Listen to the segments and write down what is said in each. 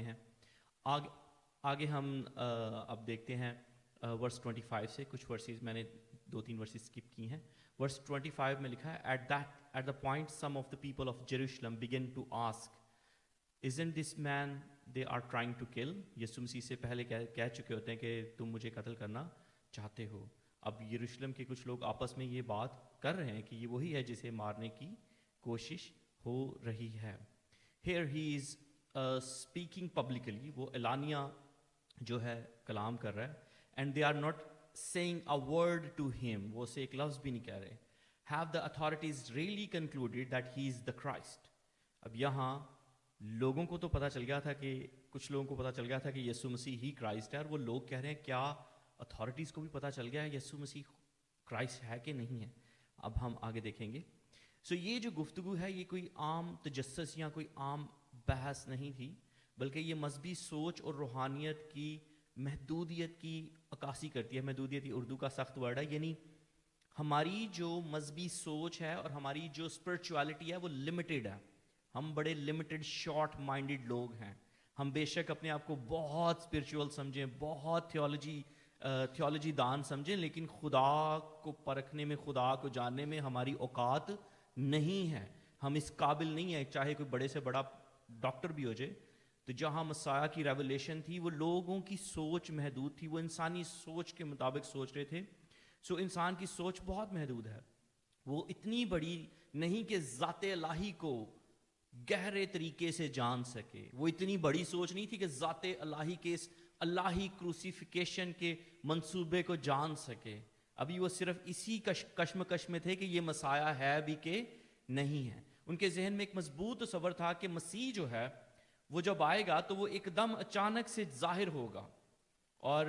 رہے ہیں. آگے ہم اب دیکھتے ہیں ورس 25 سے کچھ ورسز. میں نے 2-3 ورسز اسکپ کی ہیں. ورس 25 میں لکھا ہے at the point some of the people of Jerusalem begin to ask, isn't this man they are trying to kill? یسوع مسیح سے پہلے کہہ چکے ہوتے ہیں کہ تم مجھے قتل کرنا چاہتے ہو. اب یروشلم کے کچھ لوگ آپس میں یہ بات کر رہے ہیں کہ یہ وہی ہے جسے مارنے کی کوشش ہو رہی ہے. Here he is speaking publicly. وہ اعلانیہ جو ہے کلام کر رہا ہے. And they are not saying a word to him. وہ اسے ایک لفظ بھی نہیں کہہ رہے. Have the authorities really concluded that he is the Christ? اب یہاں لوگوں کو تو پتہ چل گیا تھا کہ کچھ لوگوں کو پتہ چل گیا تھا کہ یسوع مسیح ہی کرائسٹ ہے, اور وہ لوگ کہہ رہے ہیں کیا اتھارٹیز کو بھی پتہ چل گیا ہے یسوع مسیح کرائسٹ ہے کہ نہیں ہے. اب ہم آگے دیکھیں گے. سو یہ جو گفتگو ہے یہ کوئی عام تجسس یا کوئی عام بحث نہیں تھی, بلکہ یہ مذہبی سوچ اور روحانیت کی محدودیت کی عکاسی کرتی ہے. محدودیت یہ اردو کا سخت ورڈ ہے, یعنی ہماری جو مذہبی سوچ ہے اور ہماری جو اسپرچویلٹی ہے وہ لمیٹیڈ ہے. ہم بڑے لمیٹڈ شارٹ مائنڈڈ لوگ ہیں. ہم بے شک اپنے آپ کو بہت اسپرچول سمجھیں, بہت تھیولوجی دان سمجھیں, لیکن خدا کو پرکھنے میں, خدا کو جاننے میں ہماری اوقات نہیں ہے. ہم اس قابل نہیں ہیں. چاہے کوئی بڑے سے بڑا ڈاکٹر بھی ہو جائے, تو جہاں مسیح کی ریولیشن تھی وہ لوگوں کی سوچ محدود تھی, وہ انسانی سوچ کے مطابق سوچ رہے تھے. سو انسان کی سوچ بہت محدود ہے. وہ اتنی بڑی نہیں کہ ذات الہی کو گہرے طریقے سے جان سکے. وہ اتنی بڑی سوچ نہیں تھی کہ ذات الہی کے اس الہی کروسیفیکیشن کے منصوبے کو جان سکے. ابھی وہ صرف اسی کشمکش میں تھے کہ یہ مسیح ہے بھی کہ نہیں ہے. ان کے ذہن میں ایک مضبوط تصور تھا کہ مسیح جو ہے وہ جب آئے گا تو وہ ایک دم اچانک سے ظاہر ہوگا اور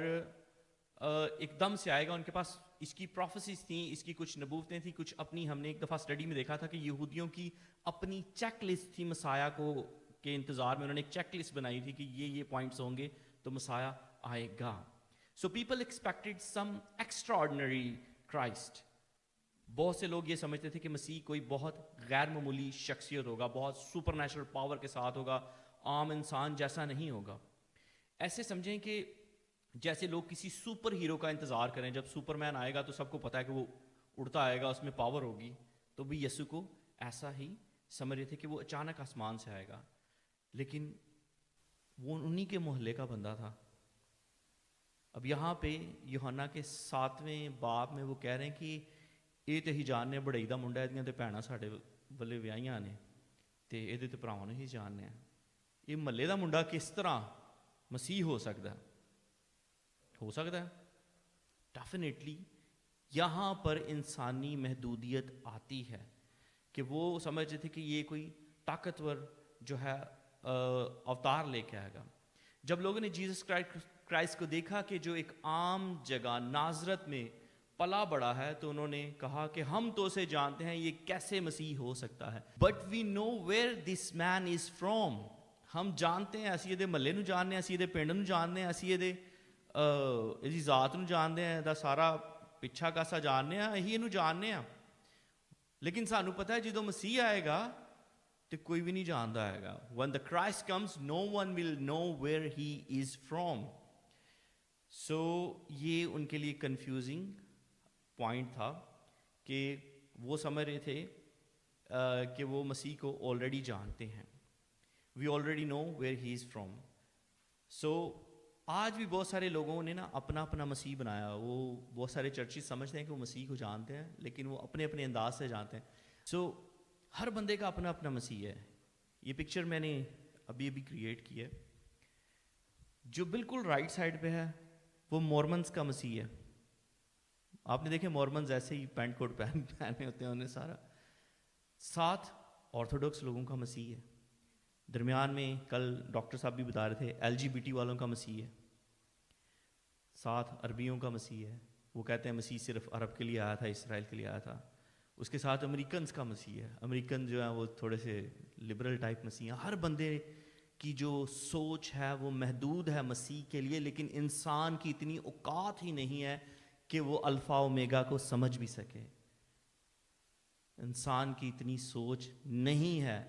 ایک دم سے آئے گا. ان کے پاس اس کی پروفیسیز تھیں, اس کی کچھ نبوتیں تھیں, کچھ اپنی. ہم نے ایک دفعہ اسٹڈی میں دیکھا تھا کہ یہودیوں کی اپنی چیک لسٹ تھی مسیح کو کے انتظار میں. انہوں نے ایک چیک لسٹ بنائی تھی کہ یہ پوائنٹس ہوں گے تو مسیح آئے گا. So people expected some extraordinary Christ. بہت سے لوگ یہ سمجھتے تھے کہ مسیح کوئی بہت غیر معمولی شخصیت ہوگا, بہت سپر نیچرل پاور کے ساتھ ہوگا, عام انسان جیسا نہیں ہوگا. ایسے سمجھیں کہ جیسے لوگ کسی سپر ہیرو کا انتظار کریں. جب سپر مین آئے گا تو سب کو پتہ ہے کہ وہ اڑتا آئے گا, اس میں پاور ہوگی. تو بھی یسوع کو ایسا ہی سمجھ رہے تھے کہ وہ اچانک آسمان سے آئے گا. لیکن وہ انہی کے محلے کا بندہ تھا. اب یہاں پہ یوحنا کے 7ویں باب میں وہ کہہ رہے ہیں کہ یہ تو ہی جاننے بڑائی دا منڈا, یہ تو بھੈਣਾਂ ساڈے والے ਵਿਆਹੀਆਂ ਨੇ ਤੇ ਇਹਦੇ ਤੇ ਭਰਾਵਾਂ ਨੂੰ ਹੀ ਜਾਣਦੇ ਆ. ਇਹ ਮਹੱਲੇ ਦਾ ਮੁੰਡਾ ਕਿਸ ਤਰ੍ਹਾਂ ਮਸੀਹ ਹੋ ਸਕਦਾ ہے. ڈیفینیٹلی یہاں پر انسانی محدودیت آتی ہے کہ وہ سمجھتے تھے کہ یہ کوئی طاقتور جو ہے اوتار لے کے آئے گا. جب لوگوں نے جیسس کرائسٹ کو دیکھا کہ جو ایک عام جگہ نازرت میں پلا بڑا ہے, تو انہوں نے کہا کہ ہم تو اسے جانتے ہیں, یہ کیسے مسیح ہو سکتا ہے. But we know where this man is from. ہم جانتے ہیں, اسی یہ محلے نو جانتے ہیں, اسی یہ پنڈ نو جانتے ہیں, اسی یہ ذات نو جانتے ہیں, دا سارا پچھا کاسا جاننے ہیں, یہی یہ جاننے ہیں. لیکن سانو پتہ ہے جدو مسیح آئے گا تو کوئی بھی نہیں جانتا آئے گا. when the Christ comes no one will know where he is from. سو یہ ان کے لیے کنفیوزنگ پوائنٹ تھا کہ وہ سمجھ رہے تھے کہ وہ مسیح کو آلریڈی جانتے ہیں. We already know where he is from. So آج بھی بہت سارے لوگوں نے نا اپنا اپنا مسیح بنایا. وہ بہت سارے چرچز سمجھتے ہیں کہ وہ مسیح کو جانتے ہیں, لیکن وہ اپنے اپنے انداز سے جانتے ہیں. سو ہر بندے کا اپنا اپنا مسیح ہے. یہ پکچر میں نے ابھی کریٹ کی ہے. جو بالکل رائٹ سائڈ پہ ہے وہ مورمنز کا مسیح ہے. آپ نے دیکھے مورمنز ایسے ہی پینٹ کوٹ پہنے ہوتے ہیں انہیں سارا. ساتھ آرتھوڈکس لوگوں کا مسیح ہے. درمیان میں کل ڈاکٹر صاحب بھی بتا رہے تھے LGBT والوں کا مسیح ہے. ساتھ عربیوں کا مسیح ہے. وہ کہتے ہیں مسیح صرف عرب کے لیے آیا تھا, اسرائیل کے لیے آیا تھا. اس کے ساتھ امریکنز کا مسیح ہے. امریکن جو ہیں وہ تھوڑے سے لبرل ٹائپ مسیح ہیں. ہر بندے کی جو سوچ ہے وہ محدود ہے مسیح کے لیے, لیکن انسان کی اتنی اوقات ہی نہیں ہے کہ وہ الفا اومیگا کو سمجھ بھی سکے. انسان کی اتنی سوچ نہیں ہے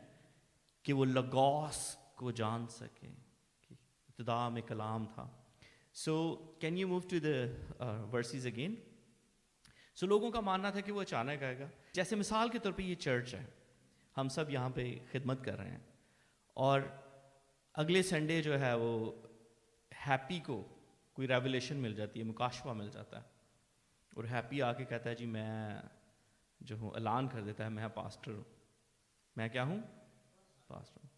کہ وہ لگوس کو جان سکے. ابتدا میں کلام تھا. So can you move to the verses again. So لوگوں کا ماننا تھا کہ وہ اچانک آئے گا. جیسے مثال کے طور پہ یہ چرچ ہے, ہم سب یہاں پہ خدمت کر رہے ہیں, اور اگلے سنڈے جو ہے وہ ہیپی کو کوئی ریولیشن مل جاتی ہے, مکاشفہ مل جاتا ہے, اور ہیپی آ کے کہتا ہے جی میں جو ہوں, اعلان کر دیتا ہے میں پاسٹر ہوں. میں کیا ہوں؟ پاسٹر ہوں.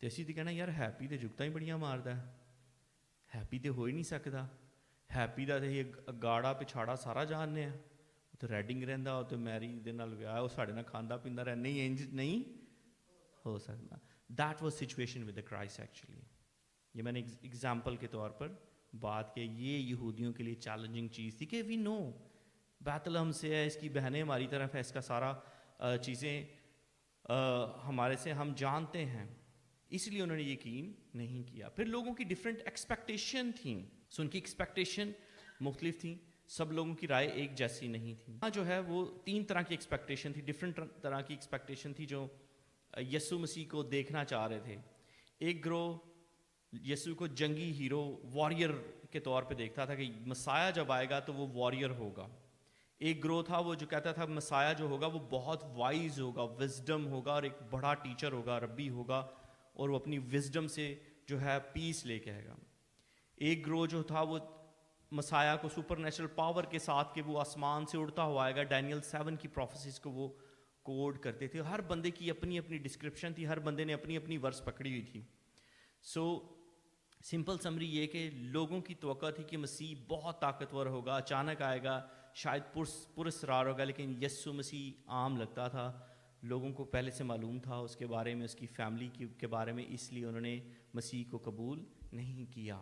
تو اسی تو کہنا یار ہیپی تو جگتا ہی بڑیاں ماردا ہے, ہیپی تو ہو ہی نہیں سکتا, ہیپی دا تو یہ گاڑا پچھاڑا سارا جاننے ہیں, تو ریڈنگ رہندا, وہ تو میری دے نال ویاہ, وہ ساڈے نال کھاندا پیندا رہندا, نہیں انج نہیں ہو سکتا. That was situation with the Christ actually. یہ میں نے ایگزامپل کے طور پر بات کی. یہ یہودیوں کے لیے چیلنجنگ چیز تھی کہ وی نو بیت لحم سے ہے, اس کی بہنیں ہماری طرف ہے, اس کا سارا چیزیں ہمارے سے ہم جانتے ہیں, اس لیے انہوں نے یقین نہیں کیا. پھر لوگوں کی ڈفرینٹ ایکسپیکٹیشن تھیں, سو ان کی ایکسپیکٹیشن مختلف تھیں, سب لوگوں کی رائے ایک جیسی نہیں تھی. ہاں جو ہے وہ 3 طرح کی ایکسپیکٹیشن تھی, ڈفرینٹ طرح کی ایکسپیکٹیشن تھی جو یسوع مسیح کو دیکھنا چاہ رہے تھے. ایک گروہ یسوع کو جنگی ہیرو واریر کے طور پہ دیکھتا تھا کہ مسیح جب آئے گا تو وہ واریر ہوگا. ایک گروہ تھا وہ جو کہتا تھا مسیح جو ہوگا وہ بہت وائز ہوگا, وزڈم ہوگا, اور ایک بڑا ٹیچر ہوگا, ربی ہوگا, اور وہ اپنی وزڈم سے جو ہے پیس لے کے آئے گا. ایک گروہ جو تھا وہ مسیح کو سپر نیچرل پاور کے ساتھ کہ وہ آسمان سے اڑتا ہوا آئے گا, ڈینیل 7 کی پروفیسیز کو وہ کوڈ کرتے تھے. ہر بندے کی اپنی اپنی ڈسکرپشن تھی, ہر بندے نے اپنی اپنی ورس پکڑی ہوئی تھی. سو سمپل سمری یہ کہ لوگوں کی توقع تھی کہ مسیح بہت طاقتور ہوگا, اچانک آئے گا, شاید پراسرار ہوگا, لیکن یسوع مسیح عام لگتا تھا. لوگوں کو پہلے سے معلوم تھا اس کے بارے میں, اس کی فیملی کے بارے میں, اس لیے انہوں نے مسیح کو قبول نہیں کیا.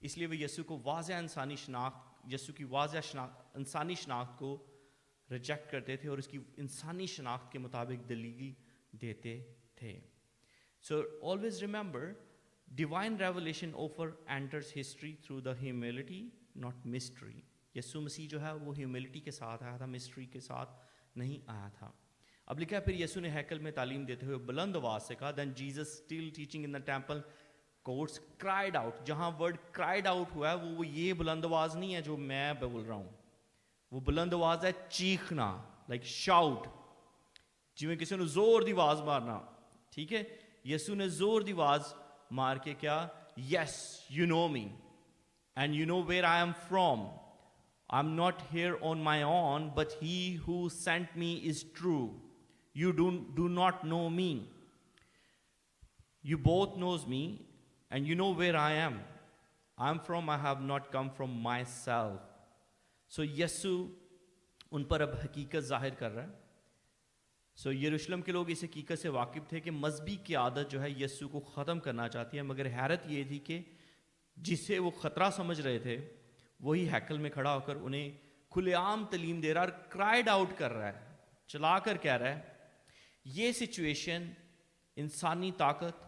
اس لیے وہ یسوع کو واضح انسانی شناخت, یسوع کی واضح انسانی شناخت کو ریجیکٹ کرتے تھے, اور اس کی انسانی شناخت کے مطابق دلیل دیتے تھے. So always remember, divine revelation offer enters history through the humility not mystery. یسوع مسیح جو ہے وہ ہیوملٹی کے ساتھ آیا تھا, مسٹری کے ساتھ نہیں آیا تھا. اب لکھا ہے پھر یسوع نے ہیکل میں تعلیم دیتے ہوئے بلند آواز سے کہا, then Jesus still teaching in the temple courts cried out. جہاں ورڈ کرائڈ آؤٹ ہوا ہے وہ یہ بلند آواز نہیں ہے جو میں بول رہا ہوں, وہ بلند آواز ہے چیخنا, لائک شاؤٹ, جی کسی نے زور دی آواز مارنا. ٹھیک ہے, یسوع نے زور دی آواز مار کے کیا, yes you know me and you know where I am from. I'm not here on my own, but he who sent me is true. You do not know me. You both knows me, and you know where I am. I have not come from myself. So یسوع ان پر اب حقیقت ظاہر کر رہا ہے. سو یروشلم کے لوگ اس حقیقت سے واقف تھے کہ مذہبی قیادت جو ہے یسوع کو ختم کرنا چاہتی ہے, مگر حیرت یہ تھی کہ جسے وہ خطرہ سمجھ رہے تھے وہی ہیکل میں کھڑا ہو کر انہیں کھلے عام تعلیم دے رہا اور کرائڈ آؤٹ کر رہا ہے, چلا کر کہہ رہا ہے. یہ سچویشن انسانی طاقت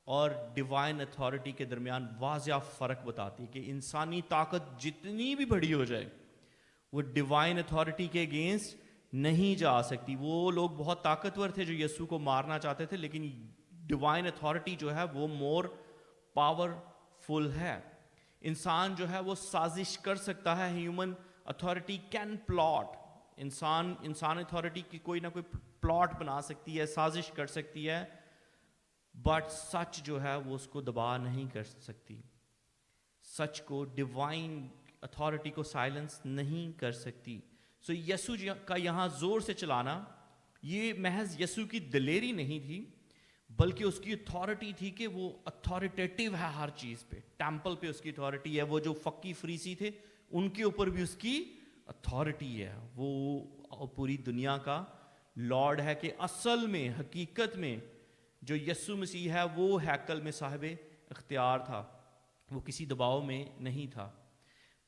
اور ڈیوائن اتھارٹی کے درمیان واضح فرق بتاتی ہے کہ انسانی طاقت جتنی بھی بڑی ہو جائے وہ ڈیوائن اتھارٹی کے اگینسٹ نہیں جا سکتی. وہ لوگ بہت طاقتور تھے جو یسوع کو مارنا چاہتے تھے, لیکن ڈیوائن اتھارٹی جو ہے وہ مور پاورفل ہے. انسان جو ہے وہ سازش کر سکتا ہے, ہیومن اتھارٹی کین پلاٹ, انسان اتھارٹی کی کوئی نہ کوئی پلاٹ بنا سکتی ہے, سازش کر سکتی ہے, بٹ سچ جو ہے وہ اس کو دبا نہیں کر سکتی. سچ کو, ڈیوائن اتھارٹی کو سائلنس نہیں کر سکتی. سو یسوع کا یہاں زور سے چلانا یہ محض یسوع کی دلیری نہیں تھی, بلکہ اس کی اتھارٹی تھی کہ وہ اتھارٹیٹیو ہے ہر چیز پہ. ٹیمپل پہ اس کی اتھارٹی ہے, وہ جو فقی فریسی تھے ان کے اوپر بھی اس کی اتھارٹی ہے. وہ پوری دنیا کا لارڈ ہے کہ اصل میں حقیقت میں جو یسوع مسیح ہے وہ ہیکل میں صاحب اختیار تھا, وہ کسی دباؤ میں نہیں تھا.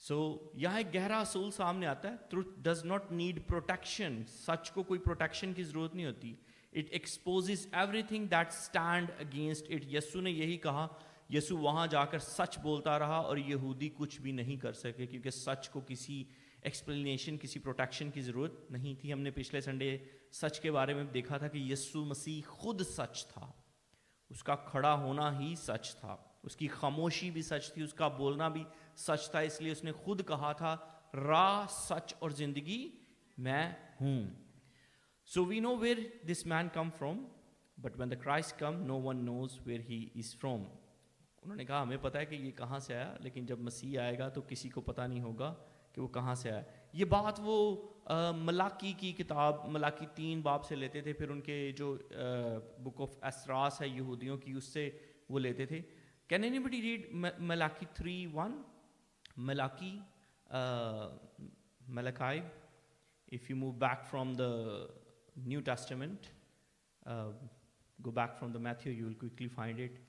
سو یہاں ایک گہرا اصول سامنے آتا ہے, truth does not need protection. سچ کو کوئی پروٹیکشن کی ضرورت نہیں ہوتی. It exposes everything that stand against it. یسوع نے یہی کہا, یسوع وہاں جا کر سچ بولتا رہا اور یہودی کچھ بھی نہیں کر سکے, کیونکہ سچ کو کسی ایکسپلینیشن, کسی پروٹیکشن کی ضرورت نہیں تھی. ہم نے پچھلے سنڈے سچ کے بارے میں دیکھا تھا کہ یسوع مسیح خود سچ تھا, اس کا کھڑا ہونا ہی سچ تھا. اس کی خاموشی بھی سچ تھی, اس کا بولنا بھی سچ تھا, اس لیے اس نے خود کہا تھا راہ سچ اور زندگی میں ہوں. So we know where this man come from, but when the Christ come, no one knows where he is from. انہوں نے کہا ہمیں پتہ ہے کہ یہ کہاں سے آیا, لیکن جب مسیح آئے گا تو کسی کو پتہ نہیں ہوگا کہ وہ کہاں سے آیا. یہ بات وہ ملاکی کی کتاب ملاکی 3 باب سے لیتے تھے, پھر ان کے جو بک آف اسراس ہے یہودیوں کی, اس سے وہ لیتے تھے. Can anybody read Malachi 3:1? Malachi, if you move back from the New Testament, go back from the Matthew, you will quickly find it.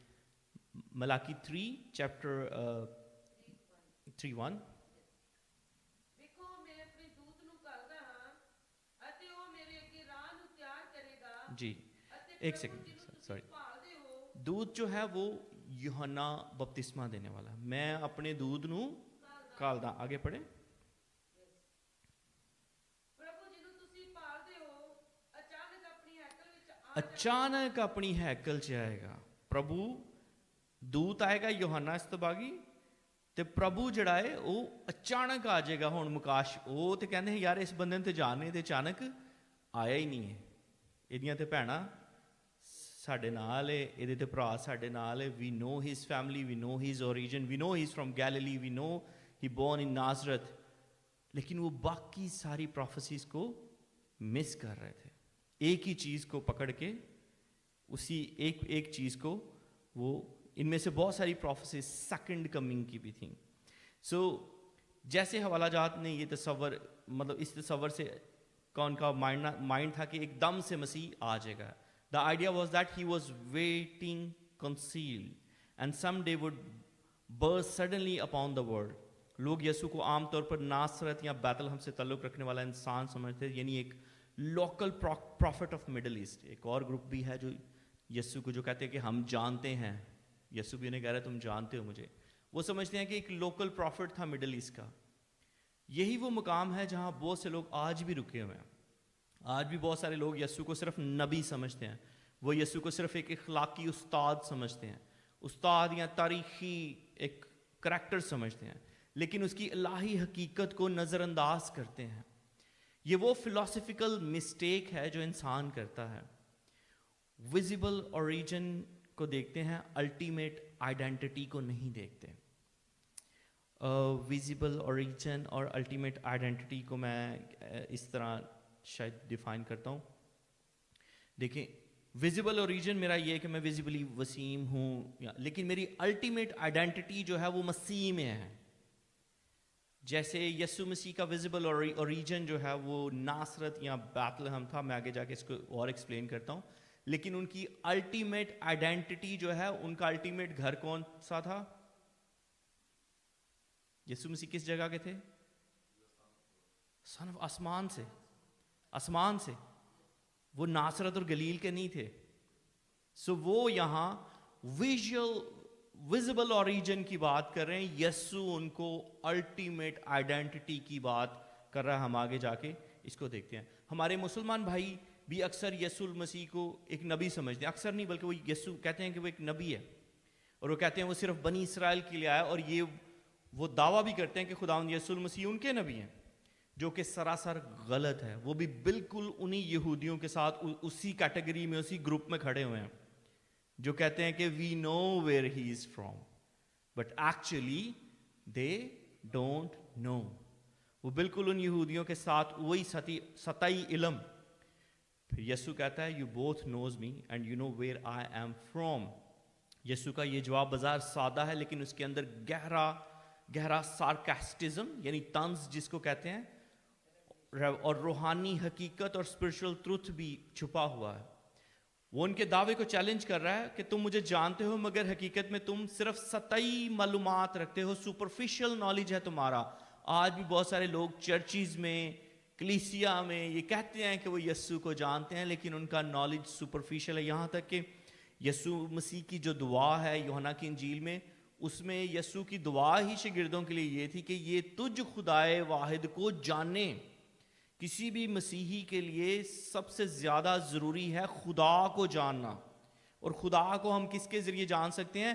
Malachi 3, chapter 3:1. ਦੇਖੋ ਮੈਂ ਆਪਣੇ ਦੂਤ ਨੂੰ ਕਰਦਾ ਹਾਂ ਅਤੇ ਉਹ ਮੇਰੇ ਅੱਗੇ ਰਾਹ ਨੂੰ ਤਿਆਰ ਕਰੇਗਾ. جی ਅਤੇ ایک ਪ੍ਰਭੂ سیکنڈ, ਜਿਹਨੂੰ ਤੁਸੀਂ سوری. ਭਾਲਦੇ ਹੋ دودھ جو ہے وہ یوحنا بپتسمہ دینے والا ہے. میں اپنے دودھ نو کالدا. آگے پڑھیں. ਪ੍ਰਭੂ ਜਿਹਨੂੰ ਤੁਸੀਂ ਭਾਲਦੇ ਹੋ ਅਚਾਨਕ ਆਪਣੀ ਹੈਕਲ ਵਿੱਚ ਆ اچانک اپنی ہیکل چ آئے گا. ਪ੍ਰਭੂ ਦੂਤ ਆਏਗਾ ਯੋਹਨਾ ਇਸਤਬਾਗੀ ਤੇ ਪ੍ਰਭੂ ਜਿਹੜਾ ਹੈ ਉਹ ਅਚਾਨਕ ਆ ਜਾਏਗਾ. ਹੁਣ ਮੁਕਾਸ਼ ਉਹ ਤੇ ਕਹਿੰਦੇ ਯਾਰ ਇਸ ਬੰਦੇ ਨੂੰ ਤੇ ਜਾਣਨੇ ਤੇ ਅਚਾਨਕ ਆਇਆ ਹੀ ਨਹੀਂ ਹੈ. ਇਹਦੀਆਂ ਤੇ ਭੈਣਾਂ ਸਾਡੇ ਨਾਲ ਹੈ, ਇਹਦੇ ਤੇ ਭਰਾ ਸਾਡੇ ਨਾਲ ਹੈ. We know his family, we know his origin, we know he's from Galilee, we know he born in Nazareth. لیکن وہ باقی ساری پروفیسیز کو مس کر رہے تھے. ایک ہی چیز کو پکڑ کے اسی ایک چیز کو وہ ان میں سے بہت ساری پروفیسیز سیکنڈ کمنگ کی بھی تھیں. سو جیسے حوالہ جات نے یہ تصور مطلب اس تصور سے کون کا مائنڈ تھا کہ ایک دم سے مسیح آ جائے گا. The idea was that he was waiting concealed and someday would burst suddenly upon the world. لوگ یسوع کو عام طور پر ناصرت یا بیت لحم سے تعلق رکھنے والا انسان سمجھتے ہیں, یعنی ایک local prophet of Middle East. ایک اور گروپ بھی ہے جو یسوع کو جو کہتے ہیں کہ ہم جانتے ہیں, یسوع بھی انہیں کہہ رہا ہے تم جانتے ہو مجھے. وہ سمجھتے ہیں کہ ایک لوکل پروفٹ تھا مڈل ایسٹ کا. یہی وہ مقام ہے جہاں بہت سے لوگ آج بھی رکے ہوئے ہیں. آج بھی بہت سارے لوگ یسوع کو صرف نبی سمجھتے ہیں. وہ یسوع کو صرف ایک اخلاقی استاد سمجھتے ہیں, استاد یا تاریخی ایک کریکٹر سمجھتے ہیں, لیکن اس کی الہی حقیقت کو نظر انداز کرتے ہیں. یہ وہ فلاسفیکل مسٹیک ہے جو انسان کرتا ہے. ویزیبل اوریجن کو دیکھتے ہیں, الٹیمیٹ آئیڈینٹی کو نہیں دیکھتے. ویزیبل اوریجن اور الٹیمیٹ آئیڈینٹی کو میں اس طرح شاید ڈیفائن کرتا ہوں. دیکھیں, ویزیبل اوریجن میرا یہ ہے کہ میں ویزیبلی وسیم ہوں, لیکن میری الٹیمیٹ آئیڈینٹی جو ہے وہ مسیح میں ہے. جیسے یسوع مسیح کا ویزیبل اوریجن جو ہے وہ ناصرت یا بیت لحم تھا, میں آگے جا کے اس کو اور ایکسپلین کرتا ہوں. لیکن ان کی الٹیمیٹ آئیڈینٹی جو ہے, ان کا الٹیمیٹ گھر کون سا تھا؟ یسوع مسیح کس جگہ کے تھے؟ آسمان سے. آسمان سے. وہ ناصرت اور گلیل کے نہیں تھے. سو وہ یہاں ویزیبل اوریجن کی بات کر رہے ہیں. یسوع ان کو الٹیمیٹ آئیڈینٹی کی بات کر رہا ہے. ہم آگے جا کے اس کو دیکھتے ہیں. ہمارے مسلمان بھائی بھی اکثر یسوع المسیح کو ایک نبی سمجھتے ہیں. اکثر نہیں بلکہ وہ یسوع کہتے ہیں کہ وہ ایک نبی ہے, اور وہ کہتے ہیں وہ صرف بنی اسرائیل کے لیے آیا, اور یہ وہ دعویٰ بھی کرتے ہیں کہ خداوند یسوع المسیح ان کے نبی ہیں, جو کہ سراسر غلط ہے. وہ بھی بالکل انہی یہودیوں کے ساتھ اسی کیٹیگری میں, اسی گروپ میں کھڑے ہوئے ہیں جو کہتے ہیں کہ we know where he is from, but actually they don't know. وہ بالکل ان یہودیوں کے ساتھ وہی سطحی علم. پھر یسوع کہتا ہے you both knows me and you know where I am from. یسوع کا یہ جواب بظاہر سادہ ہے, لیکن اس کے اندر گہرا سارکاسٹزم یعنی طنز جس کو کہتے ہیں, اور روحانی حقیقت اور اسپرچل ٹروتھ بھی چھپا ہوا ہے. وہ ان کے دعوے کو چیلنج کر رہا ہے کہ تم مجھے جانتے ہو, مگر حقیقت میں تم صرف سطحی معلومات رکھتے ہو, سپرفیشل نالج ہے تمہارا. آج بھی بہت سارے لوگ چرچز میں, کلیسیا میں یہ کہتے ہیں کہ وہ یسوع کو جانتے ہیں, لیکن ان کا نالج سپرفیشل ہے. یہاں تک کہ یسوع مسیح کی جو دعا ہے یوحنا کی انجیل میں, اس میں یسوع کی دعا ہی شاگردوں کے لیے یہ تھی کہ یہ تجھ خدائے واحد کو جانے. کسی بھی مسیحی کے لیے سب سے زیادہ ضروری ہے خدا کو جاننا. اور خدا کو ہم کس کے ذریعے جان سکتے ہیں؟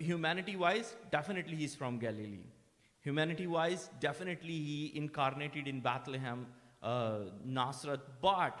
Humanity wise, definitely he is from Galilee. Humanity wise, definitely he incarnated in Bethlehem, Nazareth. But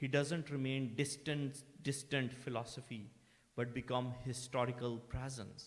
he doesn't remain distant philosophy but become historical presence।